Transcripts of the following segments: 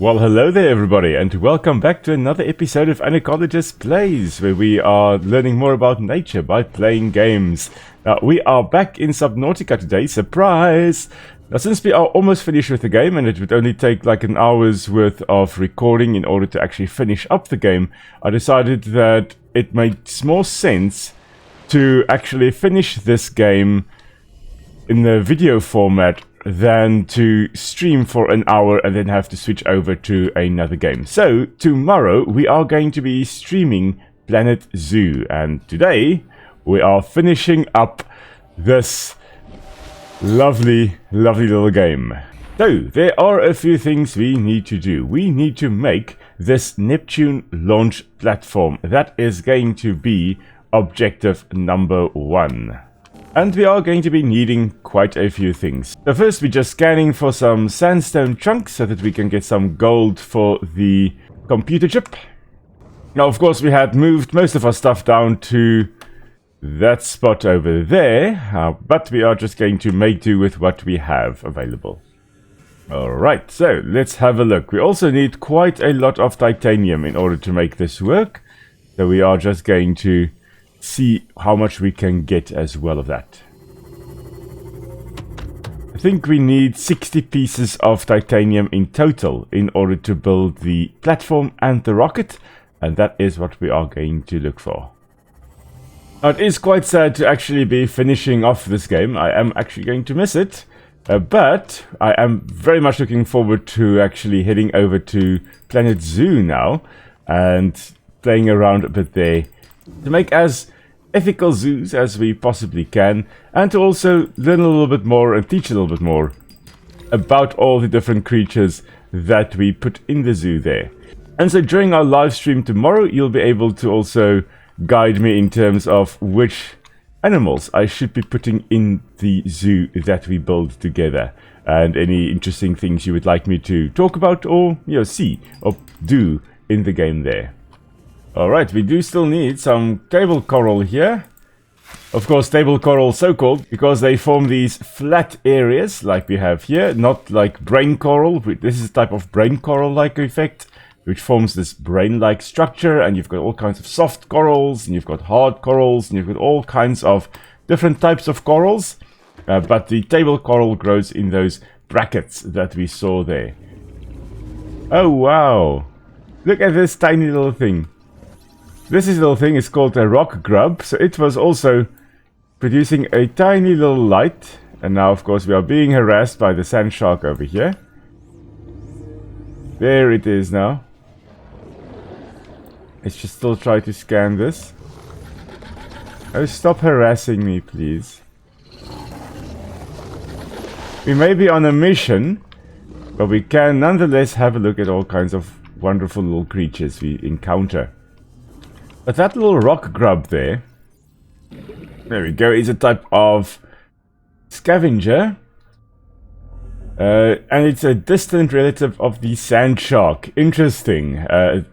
Well, hello there everybody, and welcome back to another episode of Ecologist Plays, where we are learning more about nature by playing games. Now, we are back in Subnautica today, surprise! Now, since we are almost finished with the game, and it would only take like an hour's worth of recording in order to actually finish up the game, I decided that it makes more sense to actually finish this game in the video format than to stream for an hour and then have to switch over to another game. So, tomorrow we are going to be streaming Planet Zoo, and today we are finishing up this lovely little game. So, there are a few things we need to do. We need to make this Neptune launch platform. That is going to be objective number 1. And we are going to be needing quite a few things. So first we're just scanning for some sandstone chunks so that we can get some gold for the computer chip. Now of course we had moved most of our stuff down to that spot over there, but we are just going to make do with what we have available. Alright, so let's have a look. We also need quite a lot of titanium in order to make this work. So we are just going to see how much we can get as well of that. I think we need 60 pieces of titanium in total in order to build the platform and the rocket, and that is what we are going to look for. Now, it is quite sad to actually be finishing off this game. I am actually going to miss it, but I am very much looking forward to actually heading over to Planet Zoo now and playing around a bit there to make as ethical zoos as we possibly can, and to also learn a little bit more and teach a little bit more about all the different creatures that we put in the zoo there. And so during our live stream tomorrow, you'll be able to also guide me in terms of which animals I should be putting in the zoo that we build together, and any interesting things you would like me to talk about or see or do in the game there. Alright, we do still need some table coral here. Of course, table coral so-called because they form these flat areas like we have here, not like brain coral. This is a type of brain coral-like effect, which forms this brain-like structure, and you've got all kinds of soft corals, and you've got hard corals, and you've got all kinds of different types of corals. But the table coral grows in those brackets that we saw there. Oh, wow. Look at this tiny little thing. This little thing is called a rock grub, so it was also producing a tiny little light, and now of course we are being harassed by the sand shark over here. There it is now. Let's just still try to scan this. Oh, stop harassing me, please. We may be on a mission, but we can nonetheless have a look at all kinds of wonderful little creatures we encounter. But that little rock grub there we go, is a type of scavenger. And it's a distant relative of the sand shark. Interesting.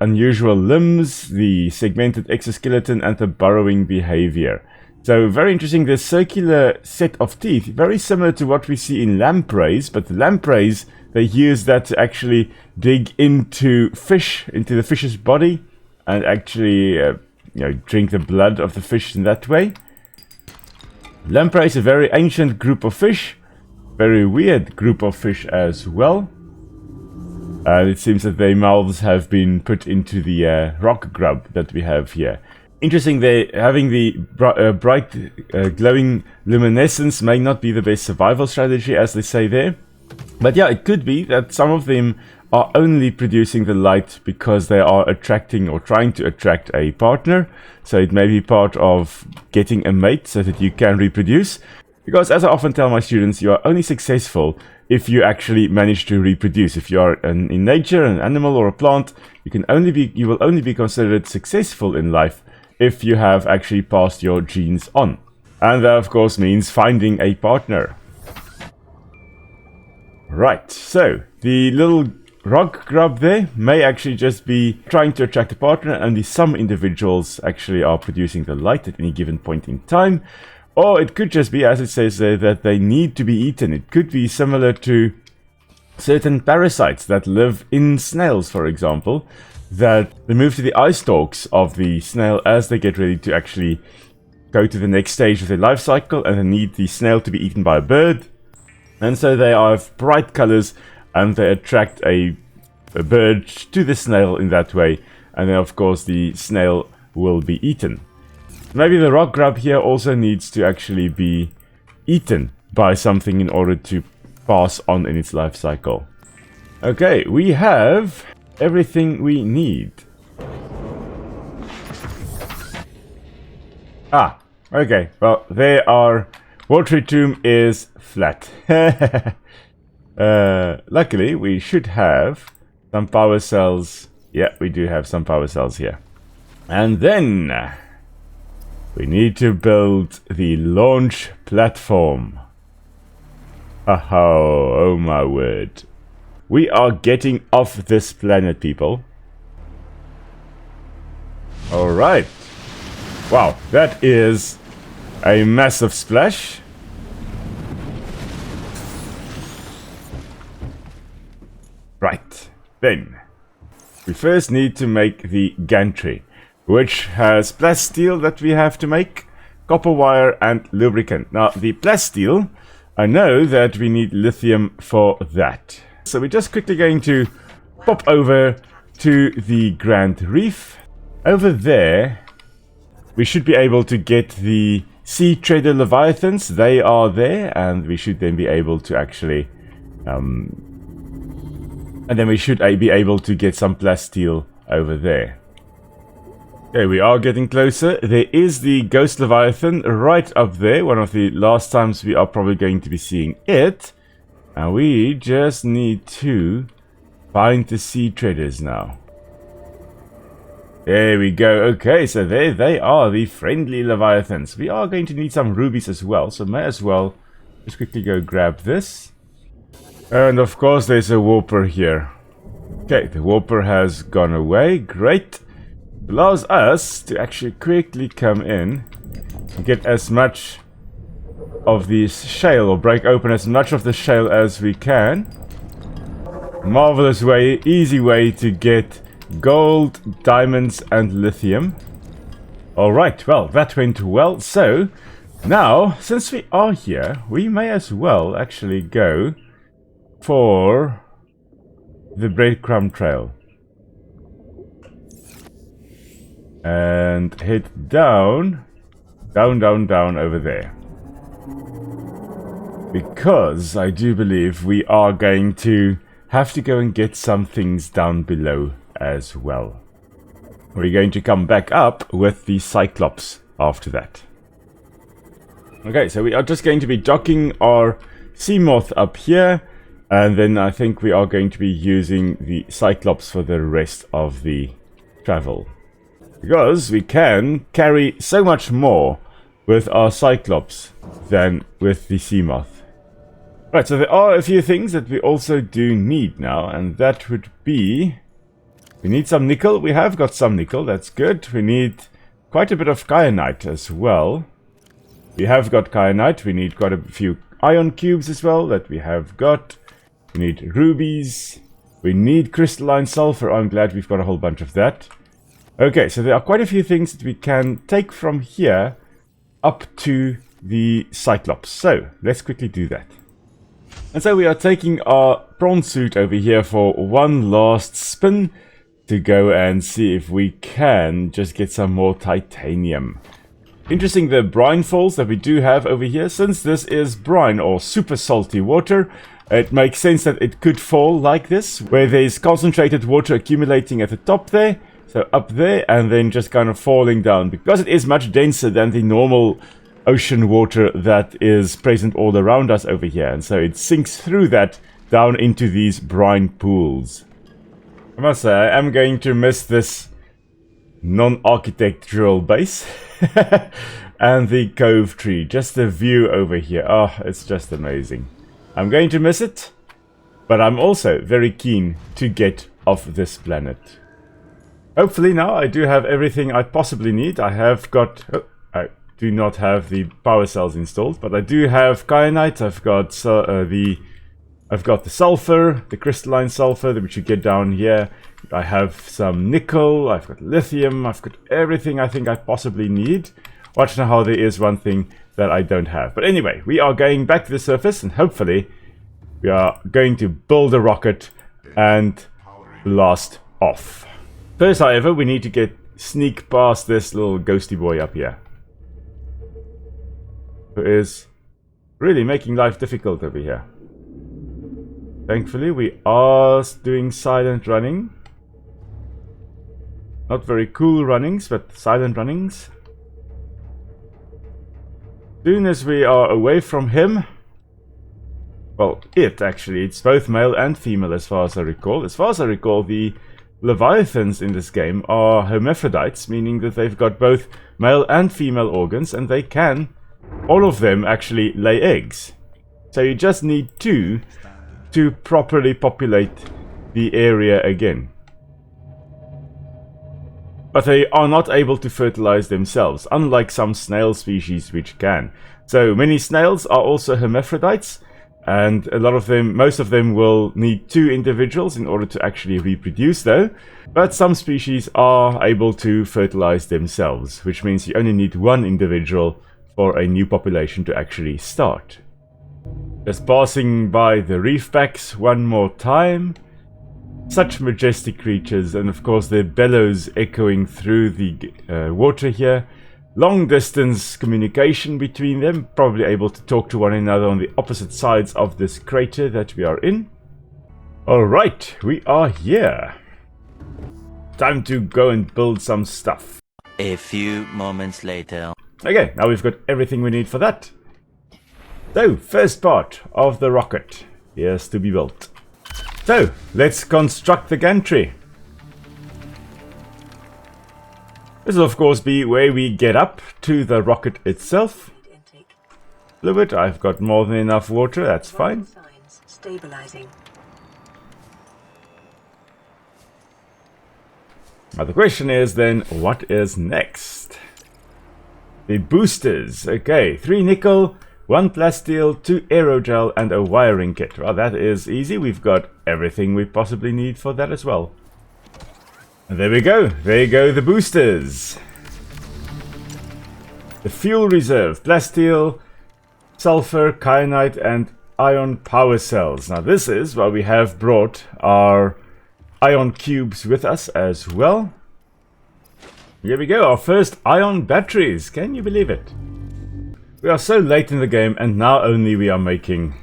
Unusual limbs, the segmented exoskeleton, and the burrowing behavior. So very interesting. This circular set of teeth, very similar to what we see in lampreys, but the lampreys, they use that to actually dig into fish, into the fish's body, and actually drink the blood of the fish in that way. Lamprey is a very ancient group of fish, very weird group of fish as well. And it seems that their mouths have been put into the rock grub that we have here. Interesting, they having the bright glowing luminescence may not be the best survival strategy, as they say there. But yeah, it could be that some of them are only producing the light because they are attracting or trying to attract a partner. So it may be part of getting a mate so that you can reproduce. Because as I often tell my students, you are only successful if you actually manage to reproduce. If you are in nature, an animal or a plant, you will only be considered successful in life if you have actually passed your genes on. And that of course means finding a partner. Right, so the little rock grub there may actually just be trying to attract a partner, and only some individuals actually are producing the light at any given point in time. Or it could just be, as it says there, that they need to be eaten. It could be similar to certain parasites that live in snails, for example, that they move to the eye stalks of the snail as they get ready to actually go to the next stage of their life cycle, and they need the snail to be eaten by a bird. And so they have bright colors, and they attract a bird to the snail in that way, and then of course the snail will be eaten. Maybe the rock grub here also needs to actually be eaten by something in order to pass on in its life cycle. Okay, we have everything we need. Okay, well, there are... Watery Tomb is flat. Luckily, we should have some power cells. Yeah, we do have some power cells here. And then we need to build the launch platform. Oh my word. We are getting off this planet, people. Alright. Wow, that is a massive splash. Right, then we first need to make the gantry, which has plasteel that we have to make, copper wire and lubricant. Now the plasteel, I know that we need lithium for that. So we're just quickly going to pop over to the Grand Reef. Over there, we should be able to get the sea treader leviathans. They are there, and we should then be able to actually and then we should be able to get some plasteel over there. Okay, we are getting closer. There is the ghost leviathan right up there. One of the last times we are probably going to be seeing it. And we just need to find the sea traders now. There we go. Okay, so there they are, the friendly leviathans. We are going to need some rubies as well, so may as well just quickly go grab this. And of course there's a warper here. Okay, the warper has gone away. Great. Allows us to actually quickly come in and get as much of the shale, or break open as much of the shale as we can. Marvelous way, easy way to get gold, diamonds and lithium. Alright, well, that went well. So now, since we are here, we may as well actually go for the breadcrumb trail and head down over there, because I do believe we are going to have to go and get some things down below as well. We're going to come back up with the Cyclops after that. Okay, so we are just going to be docking our Seamoth up here, and then I think we are going to be using the Cyclops for the rest of the travel, because we can carry so much more with our Cyclops than with the Seamoth. Right, so there are a few things that we also do need now, and that would be... we need some nickel. We have got some nickel, that's good. We need quite a bit of kyanite as well. We have got kyanite. We need quite a few ion cubes as well that we have got. We need rubies. We need crystalline sulfur. I'm glad we've got a whole bunch of that. Okay, so there are quite a few things that we can take from here up to the Cyclops. So let's quickly do that. And so we are taking our prawn suit over here for one last spin to go and see if we can just get some more titanium. Interesting, the brine falls that we do have over here. Since this is brine or super salty water, it makes sense that it could fall like this, where there's concentrated water accumulating at the top there, so up there, and then just kind of falling down, because it is much denser than the normal ocean water that is present all around us over here, and so it sinks through that down into these brine pools. I must say, I am going to miss this non-architectural base and the cove tree, just the view over here. Oh, it's just amazing. I'm going to miss it, but I'm also very keen to get off this planet. Hopefully now I do have everything I possibly need. I have got... oh, I do not have the power cells installed, but I do have kyanite. I've got the I've got the sulfur, the crystalline sulfur that we should get down here. I have some nickel, I've got lithium, I've got everything I think I possibly need. Watch now how there is one thing that I don't have. But anyway, we are going back to the surface and hopefully we are going to build a rocket and blast off. First, however, we need to sneak past this little ghosty boy up here, who is really making life difficult over here. Thankfully, we are doing silent running. Not very cool runnings, but silent runnings. Soon as we are away from him, well, it's both male and female as far as I recall. As far as I recall, the Leviathans in this game are hermaphrodites, meaning that they've got both male and female organs, and they can, all of them, actually lay eggs. So you just need 2 to properly populate the area again. But they are not able to fertilize themselves, unlike some snail species which can. So many snails are also hermaphrodites, and most of them will need 2 individuals in order to actually reproduce though. But some species are able to fertilize themselves, which means you only need 1 individual for a new population to actually start. Just passing by the reef backs one more time. Such majestic creatures, and of course their bellows echoing through the water here. Long distance communication between them, probably able to talk to one another on the opposite sides of this crater that we are in. Alright, we are here. Time to go and build some stuff. A few moments later. Okay, now we've got everything we need for that. So, first part of the rocket. Here's to be built. So, let's construct the gantry. This will of course be where we get up to the rocket itself. Fluid, I've got more than enough water, that's fine. Now the question is then, what is next? The boosters. Okay, 3 nickel, 1 plasteel, 2 aerogel, and a wiring kit. Well, that is easy. We've got everything we possibly need for that as well. And there we go. There go the boosters. The fuel reserve, plasteel, sulfur, kyanite, and ion power cells. Now this is why we have brought our ion cubes with us as well. Here we go, our first ion batteries. Can you believe it? We are so late in the game, and now only we are making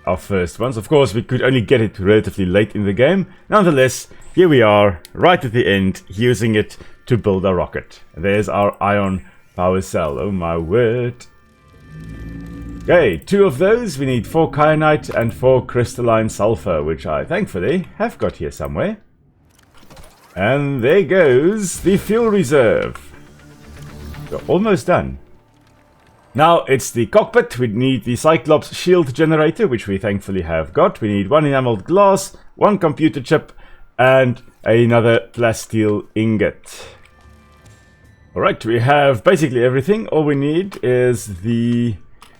our first ones. Of course, we could only get it relatively late in the game. Nonetheless, here we are, right at the end, using it to build a rocket. There's our ion power cell. Oh my word. Okay, 2 of those. We need 4 kyanite and 4 crystalline sulfur, which I thankfully have got here somewhere. And there goes the fuel reserve. We're almost done. Now it's the cockpit. We need the Cyclops shield generator, which we thankfully have got. We need 1 enameled glass, 1 computer chip, and another plasteel ingot. Alright, we have basically everything. All we need is the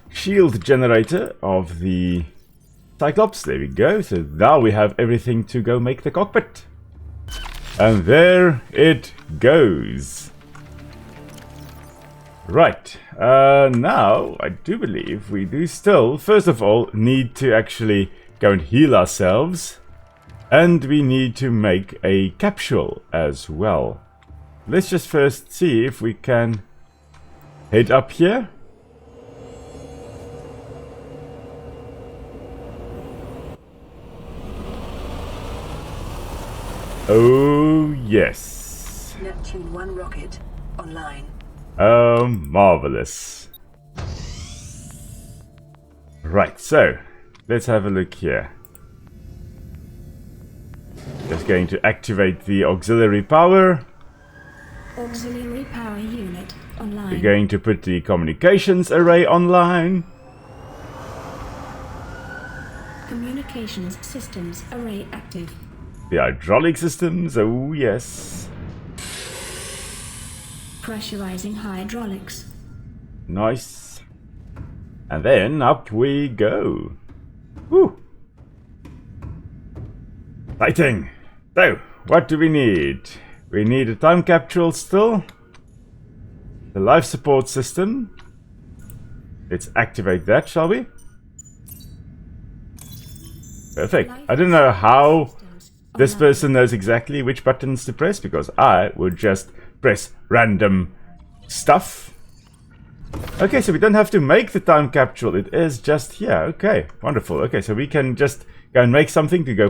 shield generator of the Cyclops. There we go. So now we have everything to go make the cockpit. And there it goes. Right, now I do believe we do still, first of all, need to actually go and heal ourselves. And we need to make a capsule as well. Let's just first see if we can head up here. Oh, yes. Neptune Rocket online. Oh, marvelous. Right, so let's have a look here. Just going to activate the auxiliary power. Auxiliary power unit online. We're going to put the communications array online. Communications systems array active. The hydraulic systems, oh yes. Pressurizing hydraulics. Nice. And then up we go. Woo! Lighting! So, what do we need? We need a time capsule still. The life support system. Let's activate that, shall we? Perfect. I don't know how this person knows exactly which buttons to press, because I would just press random stuff. Okay, so we don't have to make the time capsule. It is just here. Okay, wonderful. Okay, so we can just go and make something to go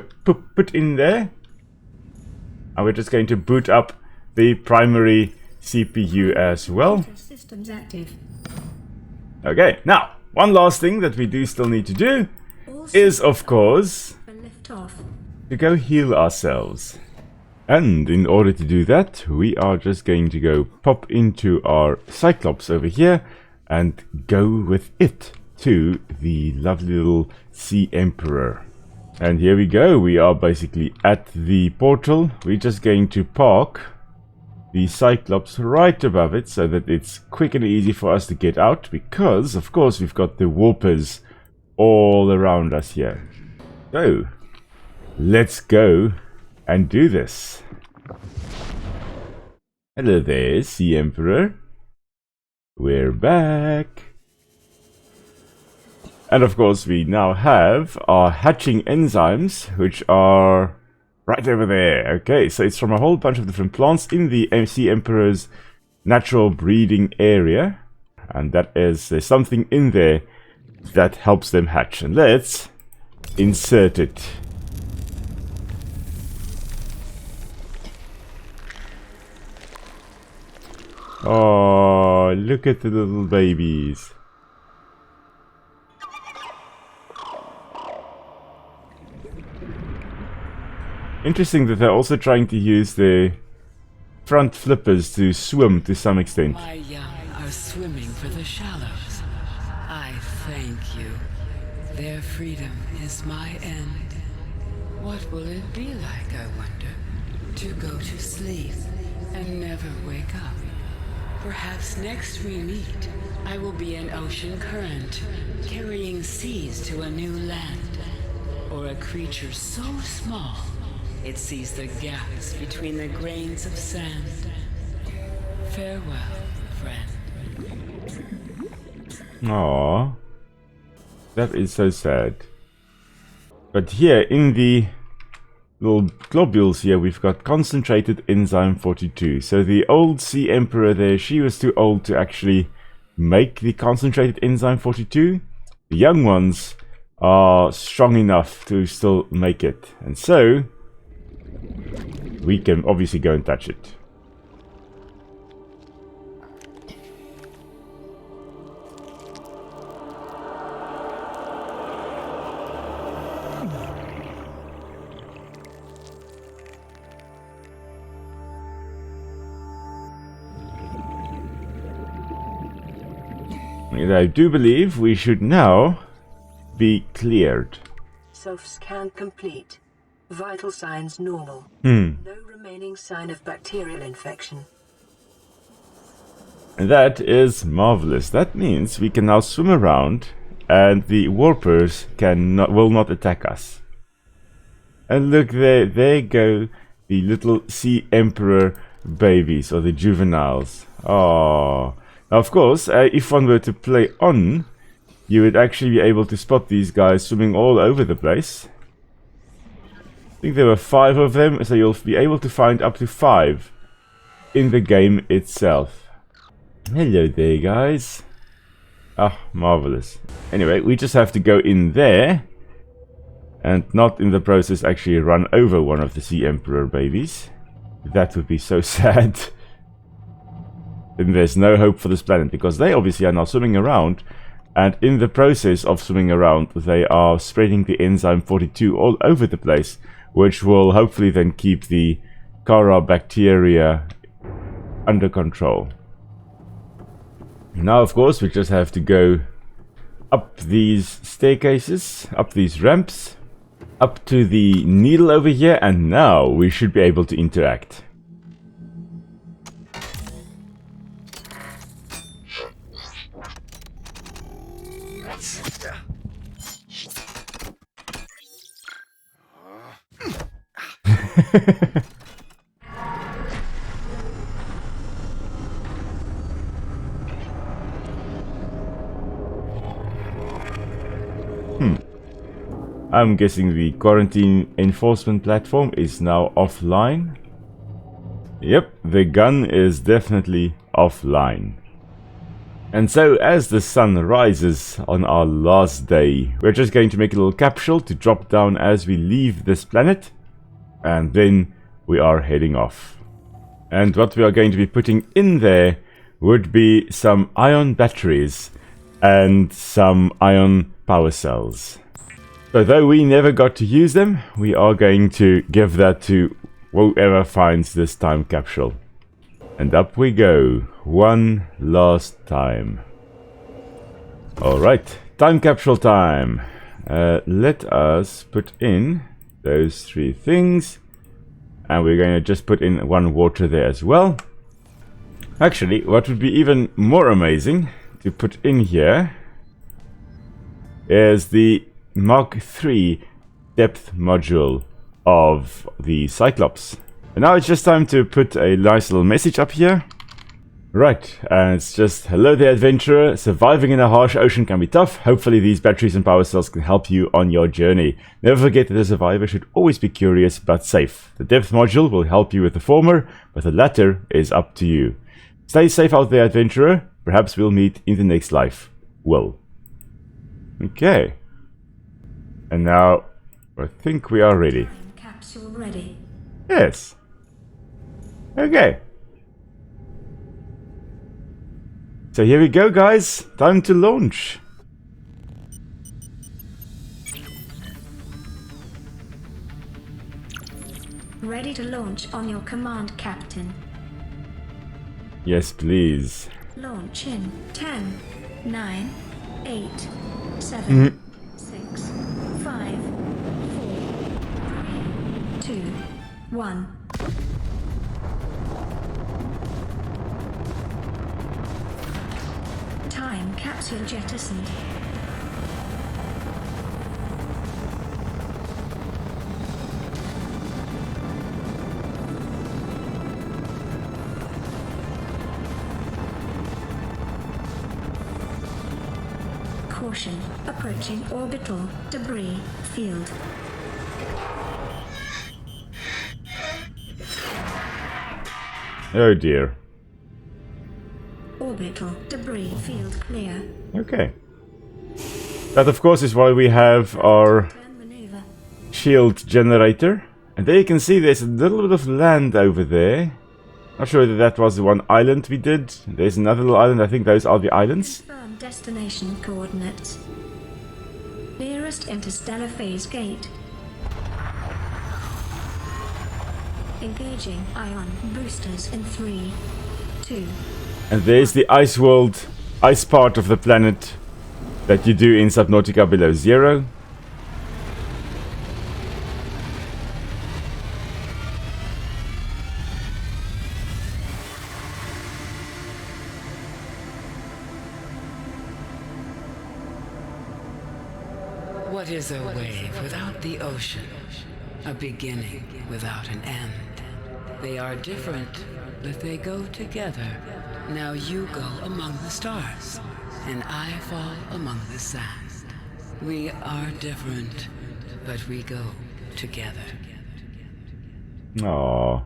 put in there. And we're just going to boot up the primary CPU as well. Systems active. Okay, now, one last thing that we do still need to do is, of course, Lift off. to go heal ourselves. And in order to do that, we are just going to go pop into our Cyclops over here and go with it to the lovely little Sea Emperor. And here we go, we are basically at the portal. We're just going to park the Cyclops right above it so that it's quick and easy for us to get out, because of course we've got the warpers all around us here. So let's go and do this. Hello there, Sea Emperor. We're back. And of course we now have our hatching enzymes, which are right over there. Okay, so it's from a whole bunch of different plants in the Sea Emperor's natural breeding area. And that is, there's something in there that helps them hatch. And let's insert it. Oh, look at the little babies. Interesting that they're also trying to use their front flippers to swim to some extent. My young are swimming for the shallows. I thank you. Their freedom is my end. What will it be like, I wonder, to go to sleep and never wake up? Perhaps next we meet, I will be an ocean current, carrying seas to a new land. Or a creature so small, it sees the gaps between the grains of sand. Farewell, friend. Aww. That is so sad. But here in the little globules here, we've got concentrated enzyme 42. So the old Sea Emperor there, she was too old to actually make the concentrated enzyme 42. The young ones are strong enough to still make it. And so we can obviously go and touch it. And I do believe we should now be cleared. Self-scan complete. Vital signs normal. No remaining sign of bacterial infection. And that is marvelous. That means we can now swim around and the warpers will not attack us. And look there go the little Sea Emperor babies, or the juveniles. Oh. Now, of course, if one were to play on, you would actually be able to spot these guys swimming all over the place. I think there were 5 of them, so you'll be able to find up to 5 in the game itself. Hello there, guys. Ah, marvelous. Anyway, we just have to go in there and not in the process actually run over one of the Sea Emperor babies. That would be so sad. Then there's no hope for this planet, because they obviously are now swimming around, and in the process of swimming around they are spreading the enzyme 42 all over the place, which will hopefully then keep the Kharaa bacteria under control. Now, of course, we just have to go up these staircases, up these ramps, up to the needle over here, and now we should be able to interact. I'm guessing the quarantine enforcement platform is now offline. Yep, the gun is definitely offline. And so as the sun rises on our last day, we're just going to make a little capsule to drop down as we leave this planet. And then we are heading off. And what we are going to be putting in there would be some ion batteries and some ion power cells. So though we never got to use them, we are going to give that to whoever finds this time capsule. And up we go, one last time. Alright, time capsule time. Let us put in those three things. And we're going to just put in one water there as well. Actually, what would be even more amazing to put in here is the Mark III depth module of the Cyclops. And now it's just time to put a nice little message up here. Right, and it's just, hello there adventurer, surviving in a harsh ocean can be tough. Hopefully these batteries and power cells can help you on your journey. Never forget that a survivor should always be curious but safe. The depth module will help you with the former, but the latter is up to you. Stay safe out there adventurer, perhaps we'll meet in the next life. Will. Okay. And now, I think we are ready. Capsule ready. Yes. Okay. So here we go, guys. Time to launch. Ready to launch on your command, Captain. Yes, please. Launch in 10, 9, 8, 7, 6, 5, 4, 3, 2, 1. Time capsule jettisoned. Caution, approaching orbital debris field. Oh dear. Orbital debris field clear. Okay. That of course is why we have our Turn maneuver. shield generator. And there you can see there's a little bit of land over there. Not sure whether that was the one island we did. There's another little island. I think those are the islands. Confirm destination coordinates. Nearest interstellar phase gate. Engaging ion boosters in 3, 2. And there's the ice world, ice part of the planet that you do in Subnautica below zero. What is a wave without the ocean? A beginning without an end. They are different, but they go together. Now you go among the stars, and I fall among the sand. We are different, but we go together. Aww.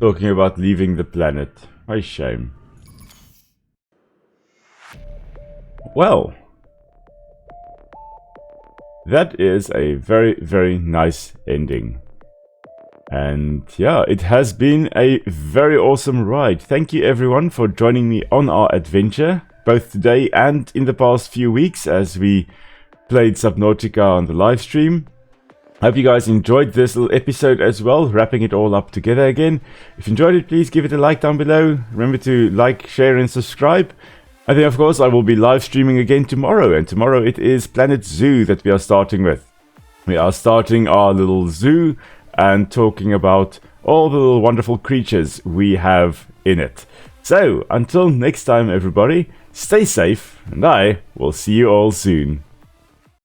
Talking about leaving the planet. A shame. Well. That is a very, very nice ending. And yeah, it has been a very awesome ride. Thank you everyone for joining me on our adventure, both today and in the past few weeks as we played Subnautica on the live stream. I hope you guys enjoyed this little episode as well, wrapping it all up together again. If you enjoyed it, please give it a like down below. Remember to like, share and subscribe. And then of course I will be live streaming again tomorrow, and tomorrow it is Planet Zoo that we are starting with. We are starting our little zoo and talking about all the little wonderful creatures we have in it. So, until next time everybody, stay safe, and I will see you all soon.